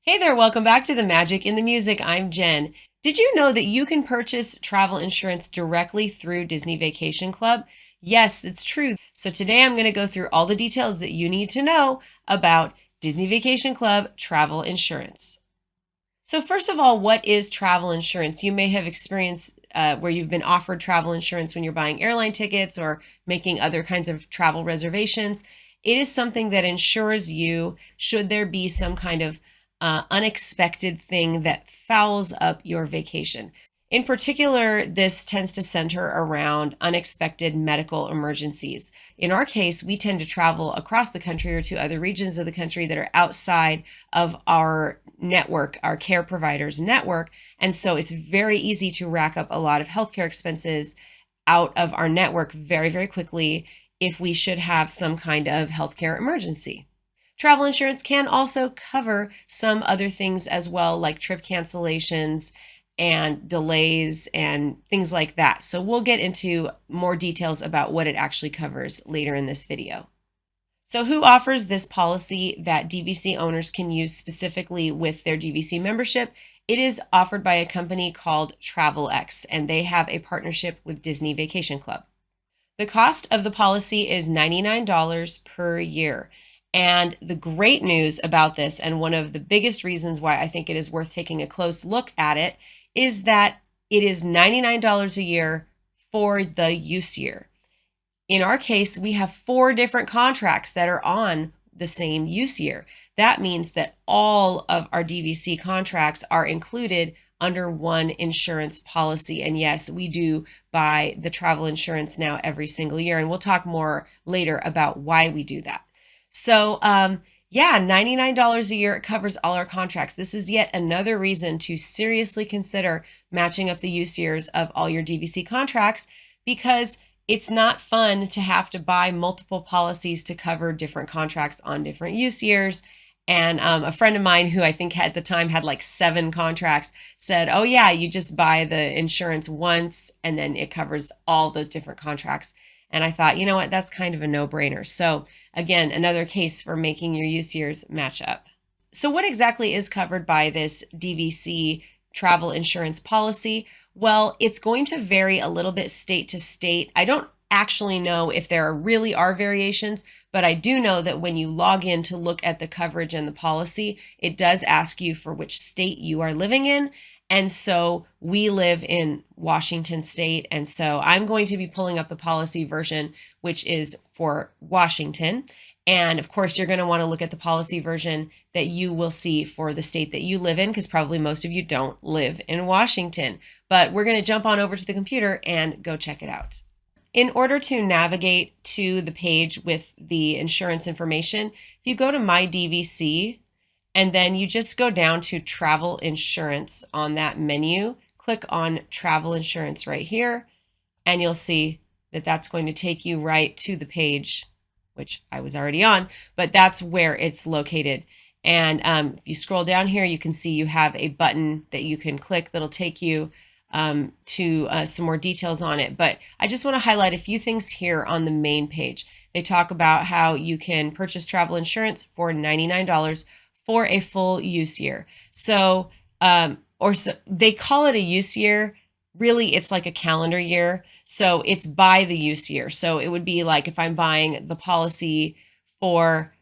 Hey there, welcome back to The Magic in the Music. I'm Jen. Did you know that you can purchase travel insurance directly through Disney Vacation Club? Yes, it's true. So today I'm going to go through all the details that you need to know about Disney Vacation Club travel insurance. So first of all, what is travel insurance? You may have experienced where you've been offered travel insurance when you're buying airline tickets or making other kinds of travel reservations. It is something that insures you should there be some kind of unexpected thing that fouls up your vacation. In particular, this tends to center around unexpected medical emergencies. In our case, we tend to travel across the country or to other regions of the country that are outside of our network, our care providers network. And so it's very easy to rack up a lot of healthcare expenses out of our network very, very quickly if we should have some kind of healthcare emergency. Travel insurance can also cover some other things as well, like trip cancellations and delays and things like that. So we'll get into more details about what it actually covers later in this video. So who offers this policy that DVC owners can use specifically with their DVC membership? It is offered by a company called TravelX, and they have a partnership with Disney Vacation Club. The cost of the policy is $99 per year. And the great news about this, and one of the biggest reasons why I think it is worth taking a close look at it, is that it is $99 a year for the use year. In our case, we have 4 different contracts that are on the same use year. That means that all of our DVC contracts are included under one insurance policy. And yes, we do buy the travel insurance now every single year. And we'll talk more later about why we do that. So, yeah, $99 a year, it covers all our contracts. This is yet another reason to seriously consider matching up the use years of all your DVC contracts, because it's not fun to have to buy multiple policies to cover different contracts on different use years. And a friend of mine who I think at the time had like 7 contracts said, oh yeah, you just buy the insurance once and then it covers all those different contracts. And I thought, you know what, that's kind of a no-brainer. So again, another case for making your use years match up. So what exactly is covered by this DVC travel insurance policy? Well, it's going to vary a little bit state to state. I don't actually know if there really are variations, but I do know that when you log in to look at the coverage and the policy, it does ask you for which state you are living in. And so we live in Washington State. And so I'm going to be pulling up the policy version, which is for Washington. And of course, you're going to want to look at the policy version that you will see for the state that you live in, because probably most of you don't live in Washington. But we're going to jump on over to the computer and go check it out. In order to navigate to the page with the insurance information, if you go to My DVC, and then you just go down to travel insurance on that menu, click on travel insurance right here, and you'll see that that's going to take you right to the page, which I was already on, but that's where it's located. And if you scroll down here, you can see you have a button that you can click that'll take you to some more details on it. But I just want to highlight a few things here on the main page. They talk about how you can purchase travel insurance for $99 for a full use year. So, they call it a use year. Really, it's like a calendar year. So it's by the use year. So it would be like if I'm buying the policy for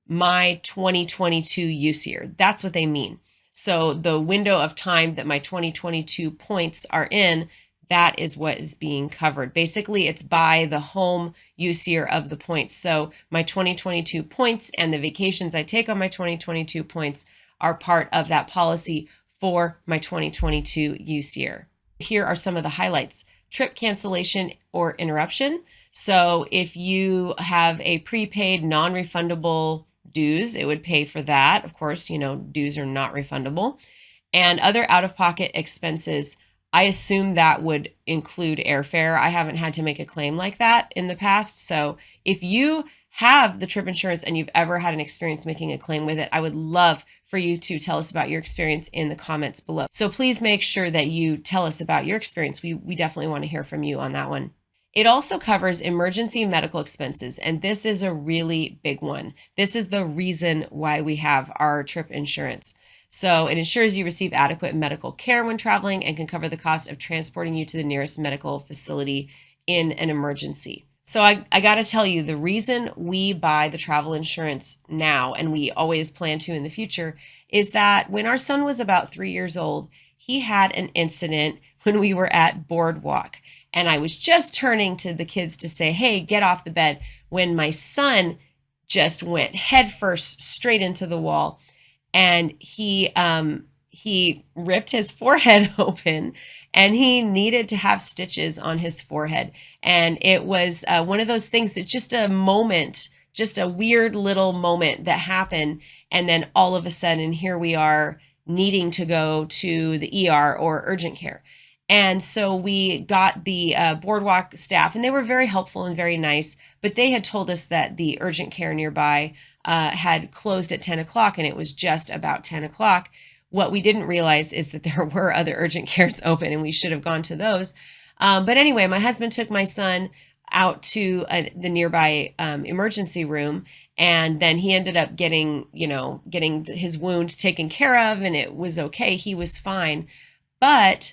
my 2022 use year, that's what they mean. So the window of time that my 2022 points are in, that is what is being covered. Basically, it's by the home use year of the points. So my 2022 points and the vacations I take on my 2022 points are part of that policy for my 2022 use year. Here are some of the highlights. Trip cancellation or interruption. So if you have a prepaid non-refundable dues, it would pay for that. Of course, dues are not refundable. And other out-of-pocket expenses, I assume that would include airfare. I haven't had to make a claim like that in the past. So if you have the trip insurance and you've ever had an experience making a claim with it, I would love for you to tell us about your experience in the comments below. So please make sure that you tell us about your experience. We definitely want to hear from you on that one. It also covers emergency medical expenses, and this is a really big one. This is the reason why we have our trip insurance. So it ensures you receive adequate medical care when traveling and can cover the cost of transporting you to the nearest medical facility in an emergency. So I got to tell you, the reason we buy the travel insurance now, and we always plan to in the future, is that when our son was about 3 years old, he had an incident when we were at Boardwalk. And I was just turning to the kids to say, hey, get off the bed, when my son just went headfirst straight into the wall. And he ripped his forehead open, and he needed to have stitches on his forehead. And it was one of those things that just a moment, just a weird little moment that happened. And then all of a sudden, here we are needing to go to the ER or urgent care. And so we got the Boardwalk staff, and they were very helpful and very nice, but they had told us that the urgent care nearby had closed at 10 o'clock, and it was just about 10 o'clock. What we didn't realize is that there were other urgent cares open, and we should have gone to those. But anyway, my husband took my son out to the nearby emergency room, and then he ended up getting his wound taken care of, and it was okay. He was fine. But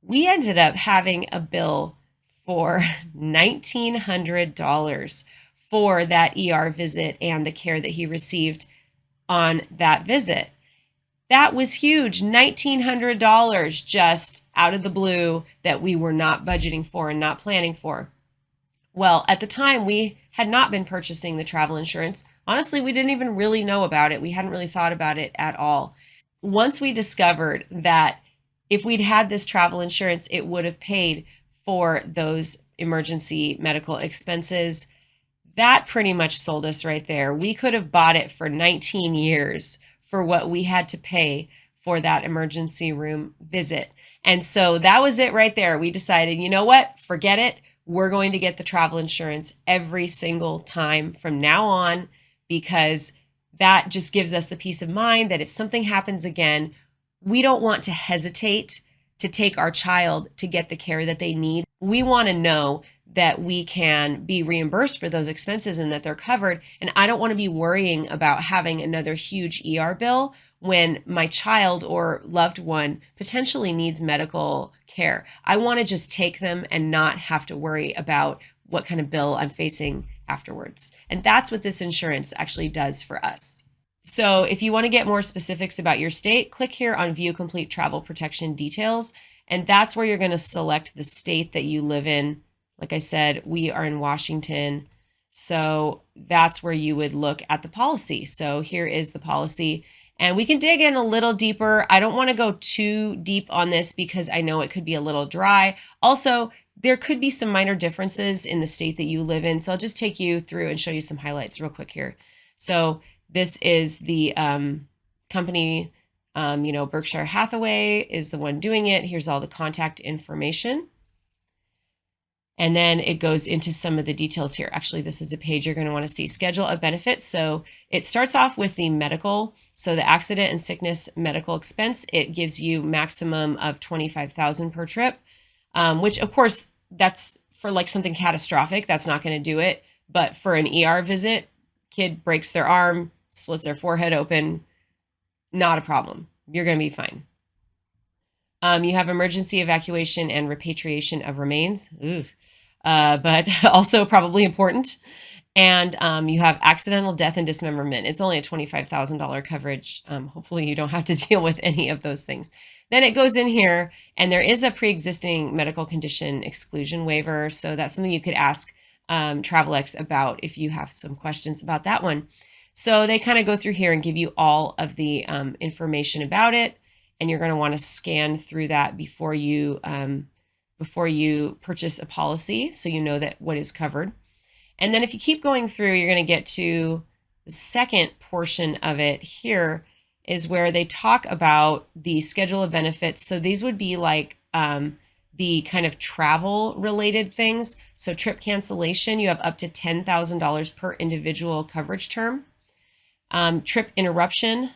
we ended up having a bill for $1,900 for that ER visit and the care that he received on that visit. That was huge. $1,900 just out of the blue that we were not budgeting for and not planning for. Well, at the time, we had not been purchasing the travel insurance. Honestly, we didn't even really know about it. We hadn't really thought about it at all. Once we discovered that if we'd had this travel insurance, it would have paid for those emergency medical expenses, that pretty much sold us right there. We could have bought it for 19 years for what we had to pay for that emergency room visit. And so that was it right there. We decided, you know what? Forget it. We're going to get the travel insurance every single time from now on, because that just gives us the peace of mind that if something happens again, we don't want to hesitate to take our child to get the care that they need. We want to know that we can be reimbursed for those expenses and that they're covered. And I don't want to be worrying about having another huge ER bill when my child or loved one potentially needs medical care. I want to just take them and not have to worry about what kind of bill I'm facing afterwards. And that's what this insurance actually does for us. So if you want to get more specifics about your state, click here on View Complete Travel Protection Details. And that's where you're going to select the state that you live in. Like I said, we are in Washington. So that's where you would look at the policy. So here is the policy. And we can dig in a little deeper. I don't want to go too deep on this because I know it could be a little dry. Also, there could be some minor differences in the state that you live in. So I'll just take you through and show you some highlights real quick here. So this is the company, Berkshire Hathaway is the one doing it. Here's all the contact information. And then it goes into some of the details here. Actually, this is a page you're going to want to see. Schedule of benefits. So it starts off with the medical. So the accident and sickness medical expense, it gives you maximum of $25,000 per trip, which of course, that's for like something catastrophic. That's not going to do it. But for an ER visit, kid breaks their arm, splits their forehead open, not a problem. You're going to be fine. You have emergency evacuation and repatriation of remains, but also probably important. And you have accidental death and dismemberment. It's only a $25,000 coverage. Hopefully you don't have to deal with any of those things. Then it goes in here, and there is a pre-existing medical condition exclusion waiver. So that's something you could ask Travelex about if you have some questions about that one. So they kind of go through here and give you all of the information about it. And you're going to want to scan through that before you purchase a policy, so you know that what is covered. And then if you keep going through, you're going to get to the second portion of it. Here is where they talk about the schedule of benefits. So these would be like the kind of travel related things. So trip cancellation, you have up to $10,000 per individual coverage term. Trip interruption,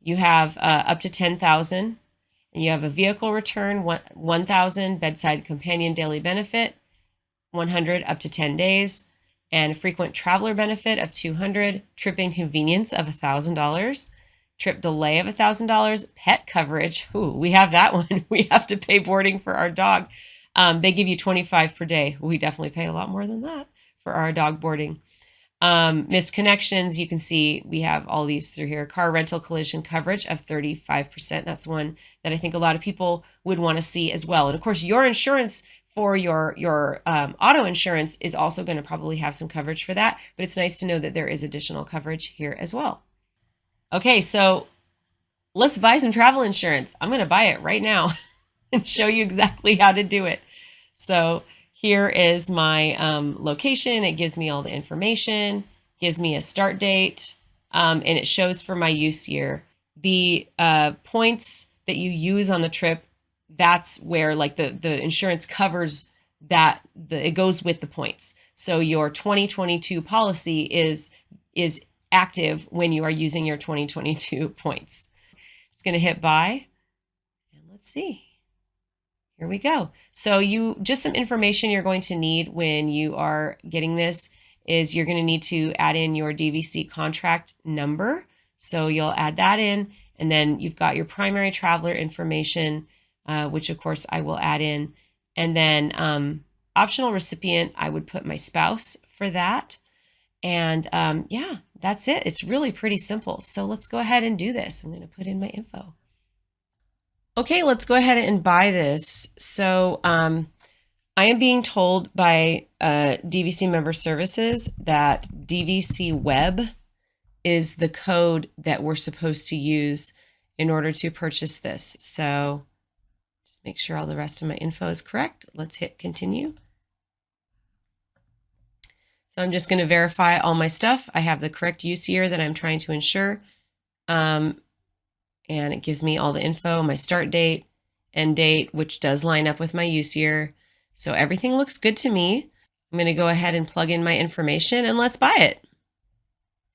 you have up to $10,000, and you have a vehicle return, $1,000, bedside companion daily benefit, $100 up to 10 days, and frequent traveler benefit of $200, trip inconvenience of $1,000, trip delay of $1,000, pet coverage. Ooh, we have that one. We have to pay boarding for our dog. They give you $25 per day. We definitely pay a lot more than that for our dog boarding. Missed connections, you can see we have all these through here. Car rental collision coverage of 35%. That's one that I think a lot of people would want to see as well. And of course, your insurance for your auto insurance is also going to probably have some coverage for that, but it's nice to know that there is additional coverage here as well. Okay, so let's buy some travel insurance. I'm going to buy it right now and show you exactly how to do it. So here is my location. It gives me all the information, gives me a start date, and it shows for my use year. The points that you use on the trip, that's where like the insurance covers that, it goes with the points. So your 2022 policy is active when you are using your 2022 points. Just going to hit buy, and let's see. Here we go. So just some information you're going to need when you are getting this is you're going to need to add in your DVC contract number. So you'll add that in, and then you've got your primary traveler information, which of course I will add in. And then optional recipient, I would put my spouse for that. And yeah, that's it. It's really pretty simple. So let's go ahead and do this. I'm going to put in my info. Okay, let's go ahead and buy this. So I am being told by DVC Member Services that DVC Web is the code that we're supposed to use in order to purchase this. So just make sure all the rest of my info is correct. Let's hit continue. So I'm just going to verify all my stuff. I have the correct use year that I'm trying to insure. And it gives me all the info, my start date, end date, which does line up with my use year. So everything looks good to me. I'm going to go ahead and plug in my information and let's buy it.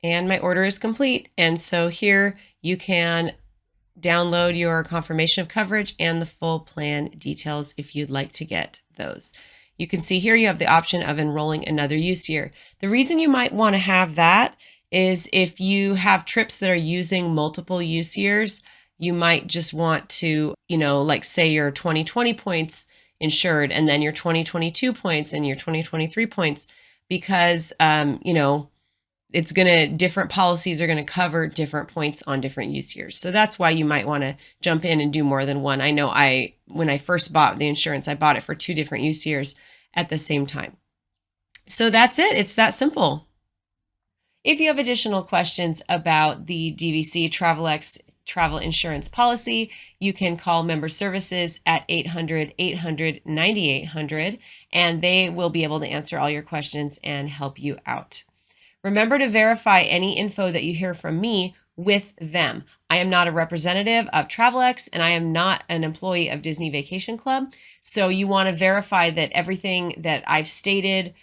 And my order is complete. And so here you can download your confirmation of coverage and the full plan details if you'd like to get those. You can see here you have the option of enrolling another use year. The reason you might want to have that is if you have trips that are using multiple use years, you might just want to, like say your 2020 points insured and then your 2022 points and your 2023 points, because, different policies are going to cover different points on different use years. So that's why you might want to jump in and do more than one. I know when I first bought the insurance, I bought it for 2 different use years at the same time. So that's it. It's that simple. If you have additional questions about the DVC travel insurance policy, you can call Member Services at 800-800-9800, and they will be able to answer all your questions and help you out. Remember to verify any info that you hear from me with them. I am not a representative of TravelX, and I am not an employee of Disney Vacation Club. So you want to verify that everything that I've stated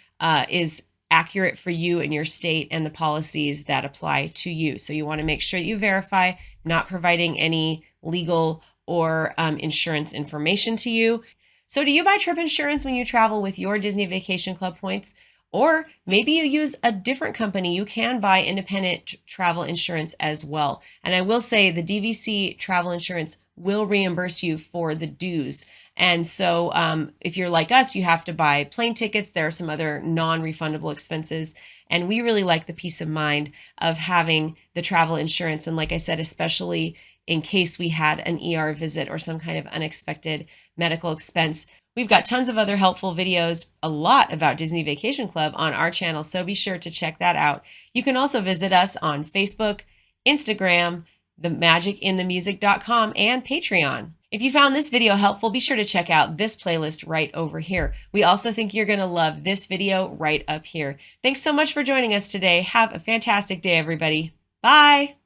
is accurate for you and your state and the policies that apply to you. So you want to make sure that you verify, not providing any legal or insurance information to you. So do you buy trip insurance when you travel with your Disney Vacation Club points? Or maybe you use a different company. You can buy independent travel insurance as well. And I will say the DVC travel insurance will reimburse you for the dues. And so if you're like us, you have to buy plane tickets. There are some other non-refundable expenses. And we really like the peace of mind of having the travel insurance. And like I said, especially in case we had an ER visit or some kind of unexpected medical expense. We've got tons of other helpful videos, a lot about Disney Vacation Club on our channel, so be sure to check that out. You can also visit us on Facebook, Instagram, themagicinthemusic.com, and Patreon. If you found this video helpful, be sure to check out this playlist right over here. We also think you're going to love this video right up here. Thanks so much for joining us today. Have a fantastic day, everybody. Bye!